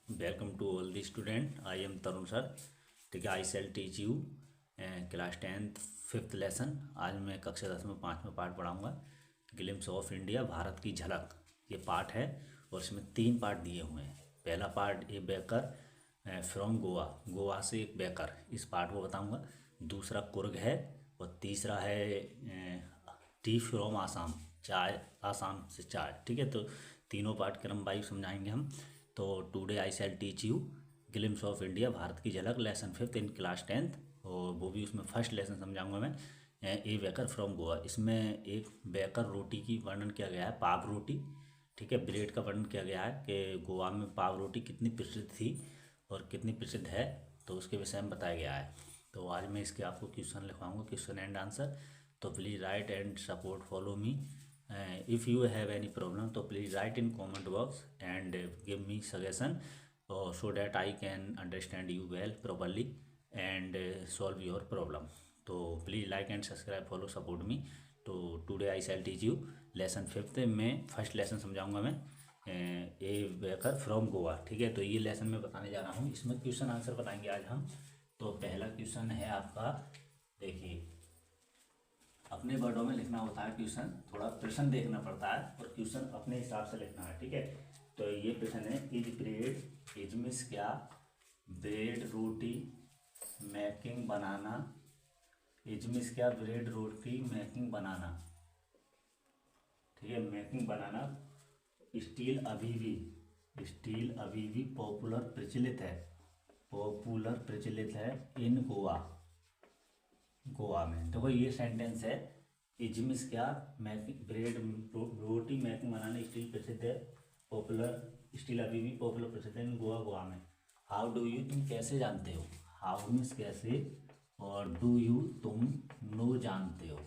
Welcome to all the student. I am Tarun sir. ठीक है, I shall teach you class 10th 5th lesson. आज मैं कक्षा 10 में 5वां पार्ट पढ़ाऊँगा, ग्लिम्स ऑफ इंडिया, भारत की झलक। ये पार्ट है और इसमें 3 पार्ट दिए हुए हैं। पहला part A baker from Goa, Goa से एक बेकर, इस पार्ट को बताऊँगा। दूसरा कुर्ग है और तीसरा है टी फ्रॉम आसाम, चाय, आसाम से चाय। ठीक है, तो तीनों पार्ट क्रम वाइज समझाएंगे हम। तो today I shall teach you glimpse of India, Bharat की झलक, lesson 5th in class 10th। और वो भी उसमें फर्स्ट लेसन समझाऊंगा मैं, ए बेकर फ्रॉम गोवा। इसमें एक बेकर रोटी की वर्णन किया गया है, पाव रोटी। ठीक है, ब्रेड का वर्णन किया गया है कि गोवा में पाव रोटी कितनी प्रसिद्ध थी और कितनी प्रसिद्ध है, तो उसके विषय में बताया गया है। तो आज मैं इसके आपको क्वेश्चन लिखवाऊंगा, क्वेश्चन एंड आंसर। तो please right and support follow me. If you have any problem, तो please write in comment box and give me suggestion, so that I can understand you well properly and solve your problem. तो please like and subscribe, follow, support me. तो today I shall teach you lesson 5th में first lesson समझाऊंगा मैं, ए baker from Goa. ठीक है, तो ये lesson मैं बताने जा रहा हूँ, इसमें क्वेश्चन आंसर बताएंगे आज हम। तो पहला क्वेश्चन है आपका, देखिए, अपने वर्डों में लिखना होता है क्वेश्चन, थोड़ा प्रश्न देखना पड़ता है और क्वेश्चन अपने हिसाब से लिखना है। ठीक है, तो ये प्रश्न है, इज ब्रेड, इज मीन्स क्या, bread roti making banana, is means क्या, ब्रेड रोटी मेकिंग बनाना। ठीक है, मेकिंग बनाना। स्टील अभी भी पॉपुलर प्रचलित है, पॉपुलर प्रचलित है इन गोवा, गोवा में। देखो ये सेंटेंस है, इजमिस क्या, मेकिंग ब्रेड रोटी मेकिंग बनाना स्टील प्रसिद्ध है, पॉपुलर, स्टील अभी भी पॉपुलर प्रसिद्ध है इन गोवा, गोवा में। हाउ डू यू, तुम कैसे जानते हो, हाउ मीन्स कैसे, और डू यू तुम नो जानते हो।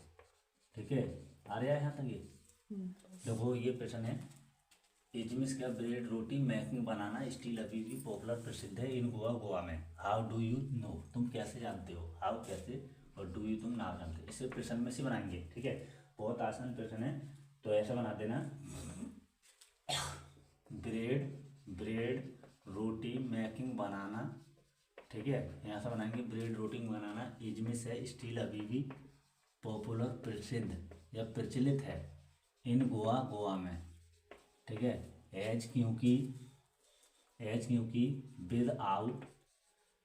ठीक है, आ रहा है यहाँ तक ये। देखो ये प्रश्न है, इजमिस क्या, ब्रेड रोटी मेकिंग बनाना स्टील अभी भी पॉपुलर प्रसिद्ध है इन गोवा, गोवा में। हाउ डू यू नो, तुम कैसे जानते हो, हाउ कैसे, और डू यू तुम ना जानते। इसे प्रश्न में से बनाएंगे। ठीक है, बहुत आसान प्रश्न है, तो ऐसा बना देना, ब्रेड रोटी मेकिंग बनाना। ठीक है, यहाँ से बनाएंगे, ब्रेड रोटी बनाना इजमिस है, स्टील अभी भी पॉपुलर प्रसिद्ध या प्रचलित है इन गोवा, गोवा में। ठीक है, एज क्योंकि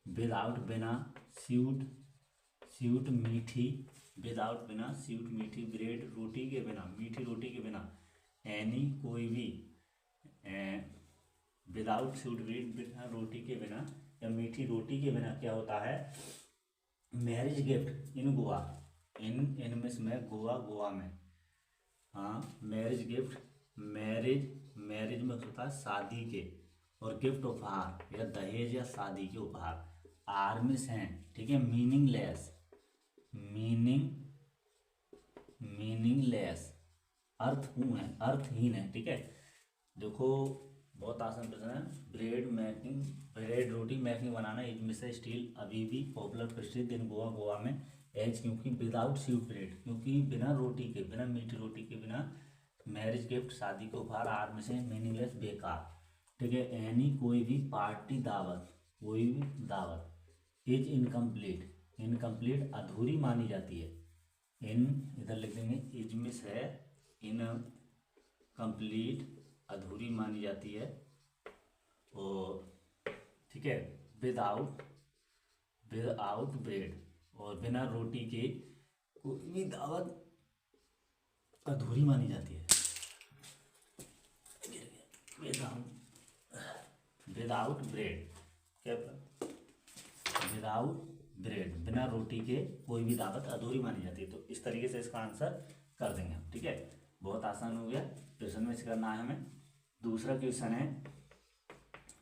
विदाउट बिना, स्वीट मीठी, विदाउट बिना, स्वीट मीठी, ब्रेड रोटी के बिना, मीठी रोटी के बिना, एनी कोई भी, विदाउट स्वीट ब्रेड, बिना रोटी के बिना या मीठी रोटी के बिना क्या होता है, मैरिज गिफ्ट इन गोवा, इन में गोवा, गोवा में। हाँ, मैरिज गिफ्ट, मैरिज में होता है शादी के, और गिफ्ट उपहार या दहेज या शादी के उपहार, आर्मिस हैं। ठीक है, मीनिंगलेस, अर्थहीन है। ठीक है, देखो बहुत आसान प्रश्न है, ब्रेड रोटी मेकिंग बनाना इनमें से स्टील अभी भी पॉपुलर प्रसिद्ध इन गोवा, गोवा में। एज क्योंकि, विदाउट स्वीट ब्रेड क्योंकि बिना रोटी के, बिना मीठी रोटी के बिना, मैरिज गिफ्ट शादी के उपहार, आर में से मीनिंगलेस बेकार। ठीक है, एनी कोई भी पार्टी दावत, कोई भी दावत, इज इनकम्प्लीट अधूरी मानी जाती है। इन इधर लिख देंगे, इज मिस है, इनकम्प्लीट अधूरी मानी जाती है। और ठीक है, विदाउट ब्रेड, और बिना रोटी के कोई भी दावत अधूरी मानी जाती है। विदाउट ब्रेड, क्या, विदाउट ब्रेड, बिना रोटी के कोई भी दावत अधूरी मानी जाती है। तो इस तरीके से इसका आंसर कर देंगे हम। ठीक है, बहुत आसान हो गया, प्रश्न में से करना है हमें। दूसरा क्वेश्चन है,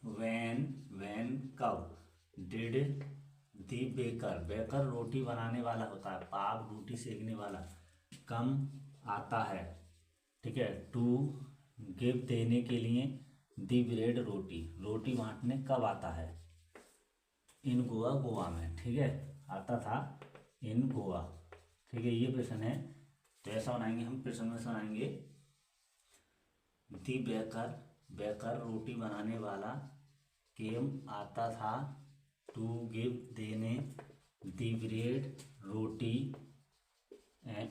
व्हेन कब डिड दी बेकर रोटी बनाने वाला होता है, पाव रोटी सेकने वाला, कम आता है। ठीक है, टू गिव देने के लिए, दी ब्रेड रोटी बांटने कब आता है, इन गोवा, गोवा में। ठीक है, आता था इन गोवा। ठीक है, ये प्रश्न है, तो ऐसा बनाएंगे हम, प्रश्न में बनाएंगे, दी बेकर रोटी बनाने वाला केम आता था टू गिव देने दी ब्रेड रोटी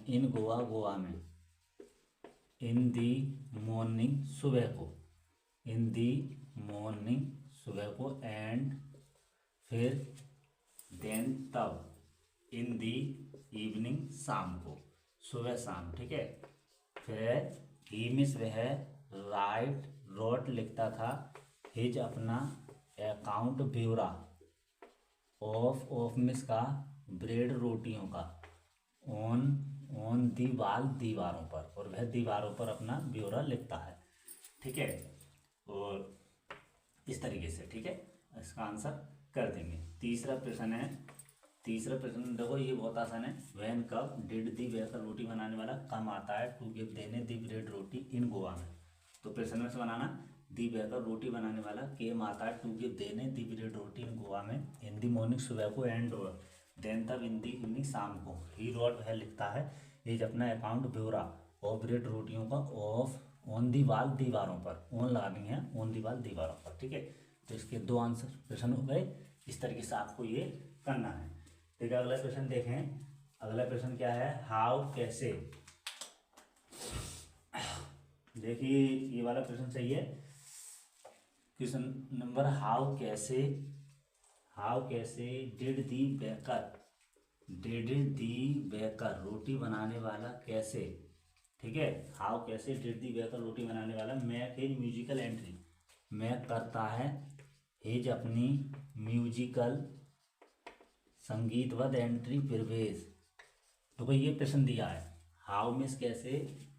इन गोवा, गोवा में, इन दी मॉर्निंग सुबह को, इन दी मॉर्निंग सुबह को, एंड फिर देन तब, इन दी इवनिंग शाम को, सुबह शाम, ठीक है। फिर ही मिस वह राइट रोट लिखता था हिज अपना अकाउंट ब्यूरा ऑफ मिस का ब्रेड रोटियों का ऑन ऑन दीवार दीवारों पर, और वह दीवारों पर अपना ब्यौरा लिखता है, ठीक है। और इस तरीके से, ठीक है, इसका आंसर कर देंगे। तीसरा प्रश्न है, तीसरा प्रश्न देखो ये बहुत आसान है। वैन कब डिड दी बेकर रोटी बनाने वाला कम आता है टू गिव देने दी ब्रेड रोटी इन गोवा में। तो प्रश्न में से बनाना, दी बेकर रोटी बनाने वाला केम आता है टू गिव देने दी ब्रेड रोटी इन गोवा में, इन दी मॉर्निंग सुबह को, एंड देन तब, इन दी इवनिंग शाम को। ही रोट वह लिखता है इज अपना अकाउंट ब्यौरा ऑफ ब्रेड रोटियों का ऑफ ऑन दी वाल दीवारों पर, ऑन लगानी है ऑन दी वाल दीवारों पर, ठीक है। तो इसके दो आंसर प्रश्न हो गए। इस तरीके से आपको ये करना है। ठीक है, अगला प्रश्न देखें। अगला प्रश्न क्या है, हाउ कैसे। देखिए ये वाला प्रश्न सही है। क्वेश्चन नंबर हाउ कैसे, हाउ कैसे डिड दी बेकर रोटी बनाने वाला कैसे, ठीक है। हाउ कैसे डिड दी बेकर रोटी बनाने वाला make his musical entry, make करता है हिज अपनी म्यूजिकल संगीतवद एंट्री प्रवेश। तो भाई ये प्रश्न दिया है, हाउ मिस कैसे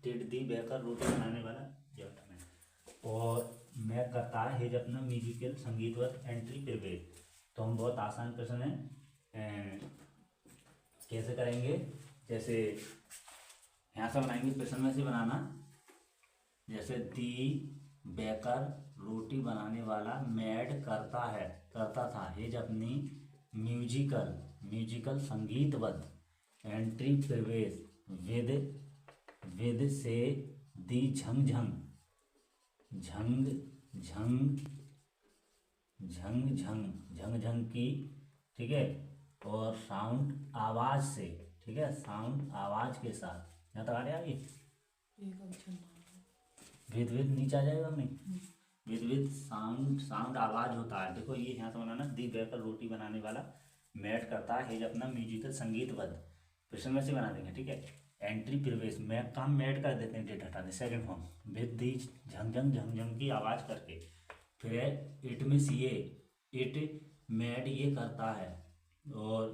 डिड दी बेकर रोटी बनाने वाला, और मैं करता है हिज अपना म्यूजिकल संगीतवद एंट्री प्रवेश। तो हम बहुत आसान प्रश्न है, कैसे करेंगे, जैसे यहाँ से बनाएंगे, प्रश्न में से बनाना। जैसे दी बेकर रोटी बनाने वाला मेड करता है, करता था हिज अपनी म्यूजिकल संगीतवद एंट्री प्रवेश विद से दी झंग झंग झंग झंग झंग झंग झंग झंग की, ठीक है, और साउंड आवाज से, ठीक है, साउंड आवाज के साथ। यहाँ तक आ रहा है ये, विद नीचे आ जाएगा नहीं, विद साउंड आवाज होता है। देखो ये यहाँ से बनाना, दी बेकर रोटी बनाने वाला मेड करता है हिज अपना म्यूजिकल संगीतवद, प्रश्न में से बना देंगे, ठीक है। एंट्री प्रवेश में काम मेड कर देते हैं, डेट हटा दें, सेकंड फॉर्म विद दी झंझंग की आवाज करके। फिर इट मिस ये, इट मेड ये करता है, और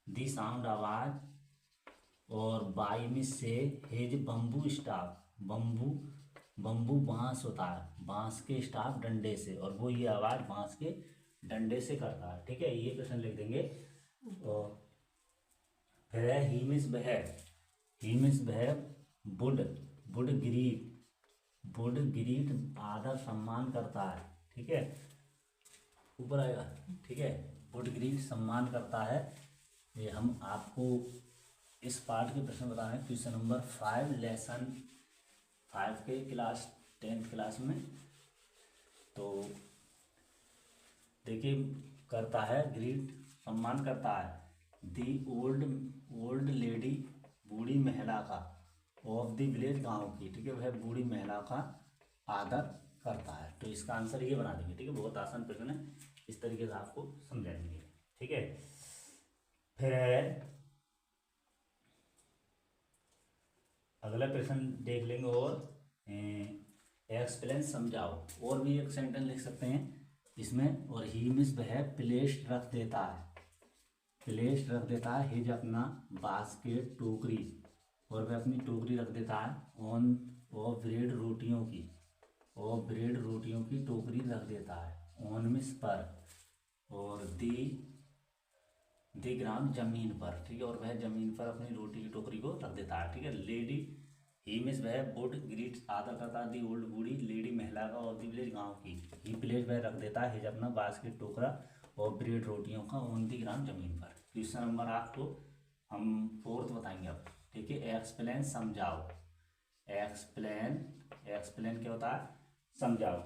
दी साउंड आवाज, और बाई मिस से हिज बम्बू स्टाफ, बम्बू बांस होता है, बांस के स्टाफ डंडे से, और वो ये आवाज बांस के डंडे से करता है, ठीक है। ये प्रश्न लिख देंगे। और फिर है ही मिस बह वुड ग्रीट आदर सम्मान करता है, ठीक है, ऊपर आएगा, ठीक है, वुड ग्रीट सम्मान करता है। ये हम आपको इस पार्ट के प्रश्न बता रहे हैं, क्वेश्चन नंबर 5 लेसन 5 के क्लास 10th क्लास में। तो देखिए करता है, ग्रीट सम्मान करता है, दी ओल्ड लेडी बूढ़ी महिला का, ऑफ द विलेज गांव की, ठीक है, वह बूढ़ी महिला का आदर करता है। तो इसका आंसर ये बना देंगे, ठीक है, बहुत आसान प्रश्न है, इस तरीके से आपको समझाएंगे, ठीक है। फिर अगला प्रश्न देख लेंगे, और एक्सप्लेन समझाओ, और भी एक सेंटेंस लिख सकते हैं इसमें। और ही मिस वह प्लेस रख देता है हिज अपना बास्केट टोकरी, और वह अपनी टोकरी रख देता है ऑन और ब्रेड रोटियों की टोकरी रख देता है ऑन मिस पर, और दी ग्राउंड जमीन पर, ठीक है, और वह जमीन पर अपनी रोटी की टोकरी को रख देता है, ठीक है। लेडी ही मिस वह वुड ग्रीट आदर करता है दी ओल्ड बूढ़ी लेडी महिला का, और दी विलेज गाँव की। ही प्लेस वह रख देता है हिज अपना बास्केट टोकरा और ब्रेड रोटियों का ऑन दी ग्राउंड जमीन पर। क्वेश्चन नंबर आपको हम 4th बताएंगे अब, ठीक है। एक्सप्लेन समझाओ, एक्सप्लेन क्या होता है, समझाओ।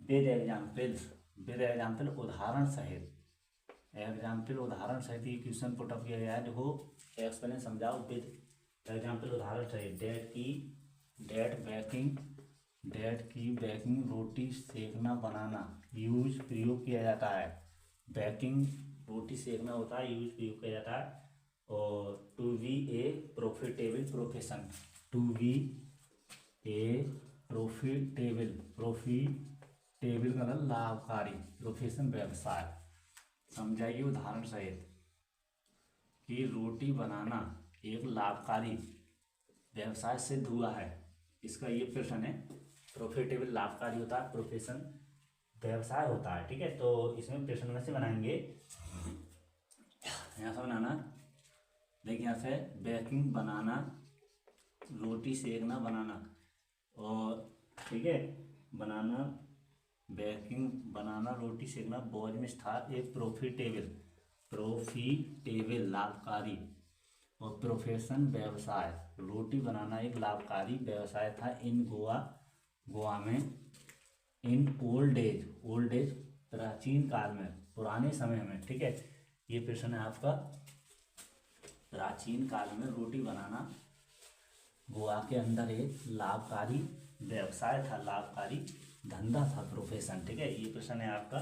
विद एग्जाम्पल उदाहरण सहित, एग्जाम्पल उदाहरण सहित ये क्वेश्चन पुट अप किया गया है। देखो एक्सप्लेन समझाओ विद एग्जाम्पल उदाहरण सहित। डेट की बेकिंग रोटी सेकना बनाना यूज प्रयोग किया जाता है। बेकिंग रोटी सेकना होता है, यूज प्रयोग किया जाता है। और to be a profitable profession, to be a profitable मतलब लाभकारी, प्रोफेशन व्यवसाय। समझाइए उदाहरण सहित कि रोटी बनाना एक लाभकारी व्यवसाय सिद्ध हुआ है। इसका ये प्रश्न है। प्रॉफिटेबल लाभकारी होता है, प्रोफेशन व्यवसाय होता है। ठीक है, तो इसमें प्रश्न में से बनाएंगे। यहाँ से बनाना, देखिए यहाँ से बेकिंग बनाना, रोटी सेकना बनाना, और ठीक है बनाना, बेकिंग बनाना, रोटी सेकना, बोझ में था एक प्रॉफिटेबल लाभकारी, और प्रोफेशन व्यवसाय। रोटी बनाना एक लाभकारी व्यवसाय था इन गोवा में इन ओल्ड एज प्राचीन काल में, पुराने समय में। ठीक है, ये प्रश्न है आपका। प्राचीन काल में रोटी बनाना गोवा के अंदर एक लाभकारी व्यवसाय था, लाभकारी धंधा था, प्रोफेशन। ठीक है, ये प्रश्न है आपका।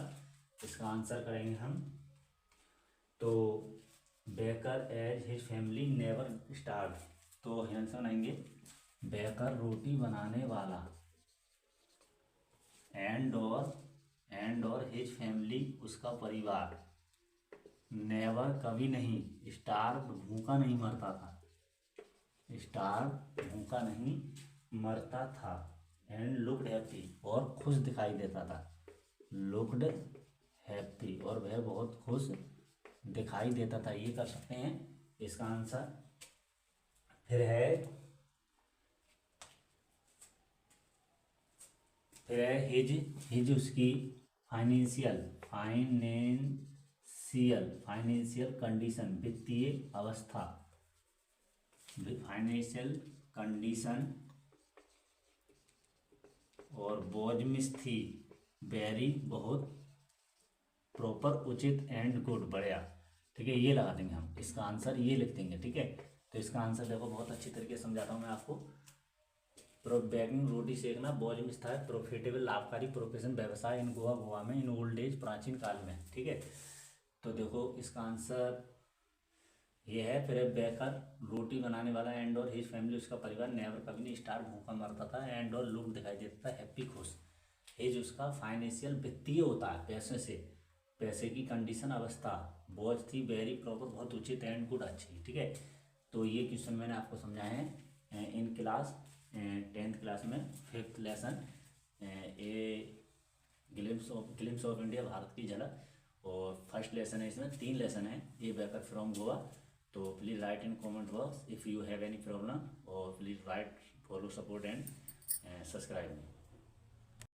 इसका आंसर करेंगे हम। तो baker as his family never starve, तो आंसर बनाएंगे बेकर रोटी बनाने वाला, एंड और हिज फैमिली उसका परिवार, नेवर कभी नहीं, स्टार्व भूखा नहीं मरता था, स्टार्व भूखा नहीं मरता था, एंड लुक्ड हैप्पी और खुश दिखाई देता था, लुक्ड हैप्पी और वह बहुत खुश दिखाई देता था। ये कर सकते हैं इसका आंसर। फिर है हिज उसकी फाइनेंशियल कंडीशन, वित्तीय अवस्था, फाइनेंशियल कंडीशन, और बोझमिस थी वेरी बहुत, प्रॉपर उचित, एंड गुड बढ़िया। ठीक है, ये लगा देंगे हम, इसका आंसर ये लिख देंगे। ठीक है, तो इसका आंसर देखो बहुत अच्छी तरीके से समझाता हूँ मैं आपको। बेकिंग रोटी सेकना, बोझ में था, प्रॉफिटेबल लाभकारी, प्रोफेशन व्यवसाय इन गोवा में इन ओल्ड एज प्राचीन काल में। ठीक है, तो देखो इसका आंसर ये है। फिर बेकर रोटी बनाने वाला, एंड और हिज फैमिली उसका परिवार, नेवर कभी नहीं स्टार भूखा मरता था, एंड और लुक दिखाई देता था हैप्पी खुश। हिज उसका फाइनेंशियल वित्तीय होता है, पैसे की कंडीशन अवस्था, बोझ थी वेरी प्रॉपर बहुत उचित, एंड गुड अच्छी। ठीक है, तो ये क्वेश्चन मैंने आपको समझाए हैं इन क्लास 10th क्लास में 5th lesson, a glimpse of India Bharat की झलक। और फर्स्ट लेसन है, इसमें 3 लेसन है, ए बेकर फ्रॉम गोवा। तो please write in comment box if you have any problem, और please write, follow, support and subscribe me.